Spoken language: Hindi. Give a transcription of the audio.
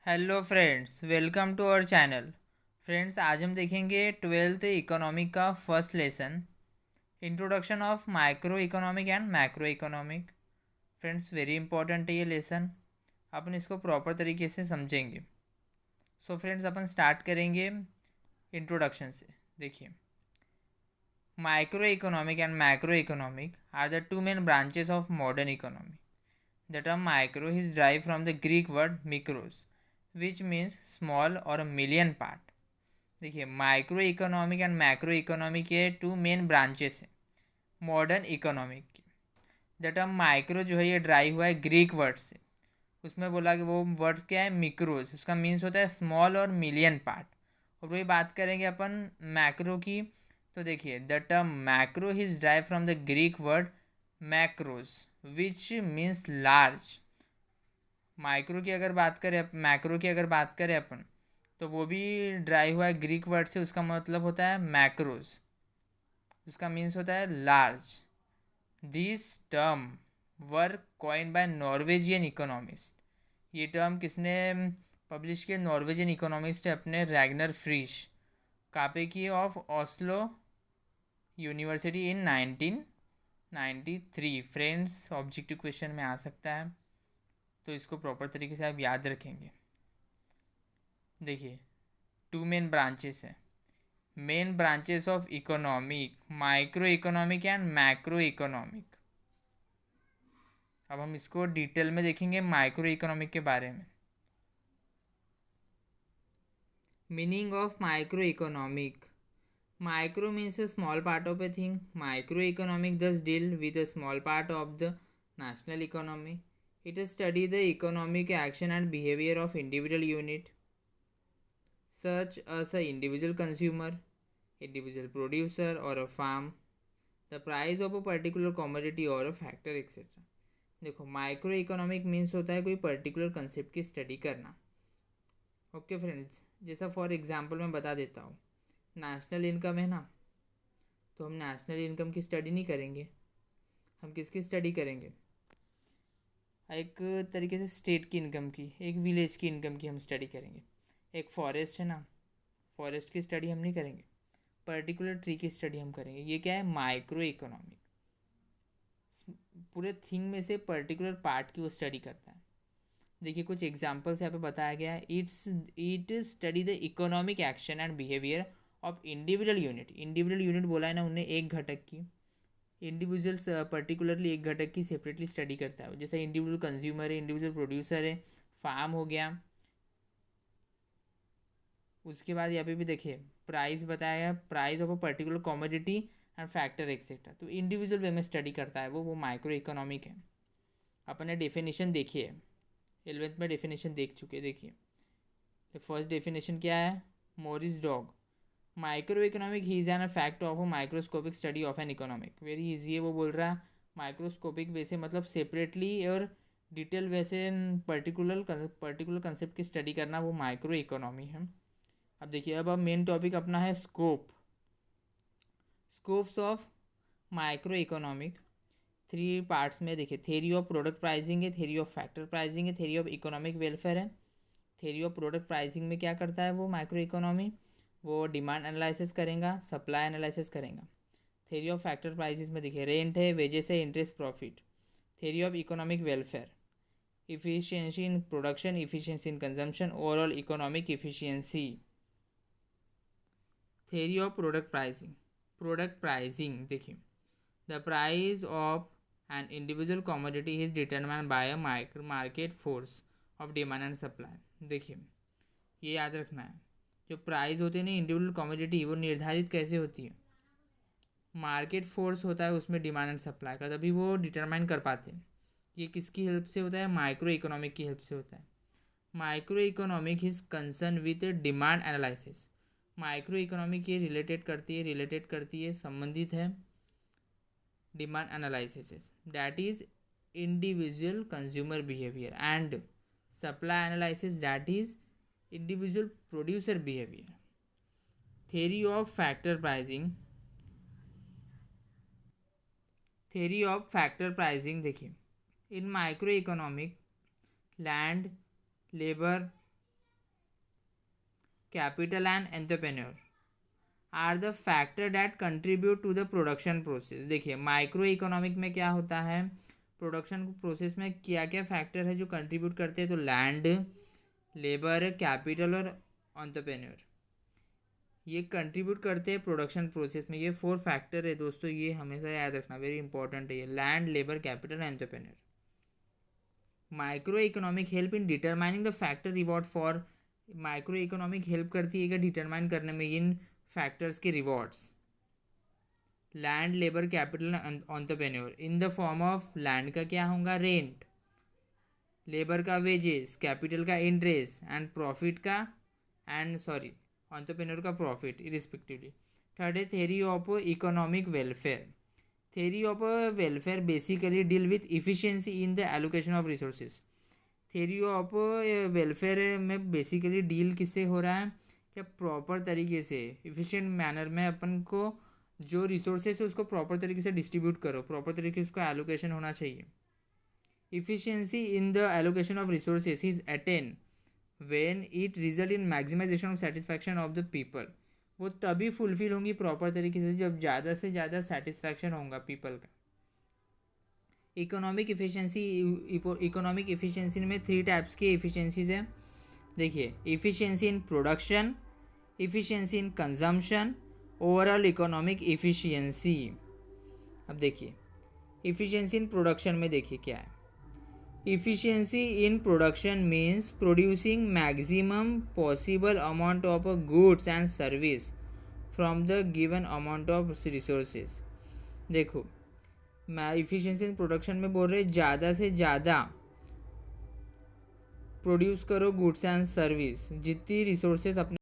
Hello friends, welcome to our channel. Friends, आज हम देखेंगे ट्वेल्थ इकोनॉमिक का first lesson, introduction of micro economic and macro economic. Friends, very important है ये लेसन। अपन इसको प्रॉपर तरीके से समझेंगे। सो फ्रेंड्स, अपन स्टार्ट करेंगे इंट्रोडक्शन से। देखिए, micro economic and macro economic are the two main branches of modern economy. The term micro is derived from the Greek word mikros, which means small or a million part. देखिए, micro economic and macro economic के टू मेन ब्रांचेस हैं मॉडर्न इकोनॉमिक के। द टर्म माइक्रो जो है ये ड्राइव हुआ है ग्रीक वर्ड से। उसमें बोला कि वो वर्ड क्या है, मिक्रोज। उसका मीन्स होता है स्मॉल और मिलियन पार्ट। और वही बात करेंगे अपन मैक्रो की। तो देखिए, the term macro is drive from the Greek word macros which means large. Macro की अगर बात करें अपन, तो वो भी ड्राइव हुआ है ग्रीक वर्ड से। उसका मतलब होता है मैक्रोज, उसका मीन्स होता है large. This term were coin by Norwegian economist. ये टर्म किसने पब्लिश किया? नॉर्वेजियन इकोनॉमिस्ट है अपने रैगनर फ्रीश। कापे की of Oslo university in 1993। Friends, objective question में आ सकता है, तो इसको प्रॉपर तरीके से आप याद रखेंगे। देखिए, टू मेन ब्रांचेस है, main branches of economic, micro economic and macro economic. अब हम इसको डिटेल में देखेंगे माइक्रो इकोनॉमिक के बारे में। Meaning of micro economic. Micro means a small part of a thing. Microeconomic thus deal with a small part of the national economy. It study the economic action and behavior of individual unit, such as a individual consumer, individual producer or a farm, the price of a particular commodity or a factor etc. देखो, माइक्रो इकोनॉमिक मीन्स होता है कोई पर्टिकुलर कंसेप्ट की स्टडी करना। ओके फ्रेंड्स, जैसा फॉर एग्जांपल मैं बता देता हूँ, नेशनल इनकम है ना, तो हम नेशनल इनकम की स्टडी नहीं करेंगे। हम किसकी स्टडी करेंगे? एक तरीके से स्टेट की इनकम की, एक विलेज की इनकम की हम स्टडी करेंगे। एक फॉरेस्ट है ना, फॉरेस्ट की स्टडी हम नहीं करेंगे, पर्टिकुलर ट्री की स्टडी हम करेंगे। ये क्या है? Micro economic. पूरे थिंग में से पर्टिकुलर पार्ट की वो स्टडी करता है। देखिए, कुछ एग्जाम्पल्स यहाँ पे बताया गया है। It study the economic action and behaviour of individual unit. Individual unit बोला है ना उन्हें, एक घटक की। इंडिविजुअल पर्टिकुलरली एक घटक की सेपरेटली स्टडी करता है। जैसे इंडिविजुअल कंज्यूमर है, इंडिविजुअल प्रोड्यूसर है, फार्म हो गया। उसके बाद यहाँ पे भी देखिए, प्राइस बताया गया, price of a particular commodity and factor etcetera. तो इंडिविजुअल वे में स्टडी करता है वो माइक्रो इकोनॉमिक है। अपन ने डेफिनेशन देखी है, 11th में डेफिनेशन देख चुके। देखिए, फर्स्ट डेफिनेशन क्या है? Morris dog, micro economic he is an fact of a microscopic study of an economic. Very easy है। वो बोल रहा है माइक्रोस्कोपिक वैसे मतलब सेपरेटली और डिटेल वैसे पर्टिकुलर पर्टिकुलर कंसेप्ट की स्टडी करना, वो माइक्रो इकोनॉमी है। अब देखिए, अब मेन टॉपिक अपना है scopes of micro economic. Three parts में देखिए, थ्योरी ऑफ प्रोडक्ट प्राइसिंग है, थ्योरी ऑफ फैक्टर प्राइसिंग है, थ्योरी ऑफ इकोनॉमिक वेलफेयर है। थ्योरी ऑफ प्रोडक्ट प्राइसिंग में क्या करता है वो माइक्रो इकोनॉमी? वो डिमांड एनालिसिस करेगा, सप्लाई एनालिसिस करेगा। थ्योरी ऑफ फैक्टर प्राइसिस में देखिए, रेंट है, वेजेस है, interest, profit. Theory of economic welfare, efficiency in production, efficiency in consumption, overall economic efficiency. Theory of product pricing देखिए, the price of an individual commodity is determined by a market force of demand and supply. देखिए, ये याद रखना है, जो प्राइस होते हैं ना इंडिविजुअल कॉमोडिटी, वो निर्धारित कैसे होती है? मार्केट फोर्स होता है उसमें, डिमांड एंड सप्लाई का, तभी वो डिटरमाइन कर पाते हैं। ये किसकी हेल्प से होता है? माइक्रो इकोनॉमिक की हेल्प से होता है। Micro economic is concern with demand analysis. Micro economic ये रिलेटेड करती है, संबंधित है demand analysis, that is individual consumer behaviour, and supply analysis, that is individual producer behaviour. Theory of factor pricing, theory of factor pricing देखिए, in micro economic land, labour, capital and entrepreneur are the factor that contribute to the production process. देखिए माइक्रो इकोनॉमिक में क्या होता है, प्रोडक्शन प्रोसेस में क्या क्या फैक्टर है जो कंट्रीब्यूट करते हैं, तो लैंड, लेबर, कैपिटल और एंटरप्रेन्योर, ये कंट्रीब्यूट करते हैं प्रोडक्शन प्रोसेस में। ये 4 फैक्टर है दोस्तों, ये हमेशा याद रखना, वेरी इंपॉर्टेंट है ये, land, labour, capital, entrepreneur. Micro economic help in determining the factor reward for, micro economic help करती है डिटरमाइन करने में इन फैक्टर्स के rewards. Land, labour, capital, entrepreneur in the form of land का क्या होगा, रेंट, लेबर का वेजेस, कैपिटल का इंटरेस्ट एंड प्रॉफिट का एंटरप्रेन्योर का प्रॉफिट रिस्पेक्टिवली। थर्ड है theory of economic welfare. Theory of welfare basically deal with efficiency in the allocation of resources. Theory of welfare में बेसिकली डील किससे हो रहा है, क्या प्रॉपर तरीके से इफिशिएंट मैनर में अपन को जो रिसोर्सेज है उसको प्रॉपर तरीके से डिस्ट्रीब्यूट करो, प्रॉपर तरीके से उसका एलोकेशन होना चाहिए। Efficiency in the allocation of resources is attain when it result in maximization of satisfaction of the people. वो तभी फुलफिल होंगी प्रॉपर तरीके से जब ज़्यादा से ज़्यादा सेटिस्फैक्शन होगा पीपल का। इकोनॉमिक इफिशिएंसी में 3 टाइप्स की इफिशिएंसीज है। देखिए efficiency in production, efficiency in consumption, overall economic efficiency. अब देखिए इफिशिएंसी इन प्रोडक्शन में देखिए क्या है, efficiency in production means producing maximum possible amount of goods and service from the given amount of resources. देखो मैं इफिशिएंसी इन प्रोडक्शन में बोल रहे ज़्यादा से ज़्यादा प्रोड्यूस करो गुड्स एंड सर्विस, जितनी रिसोर्सेज अपने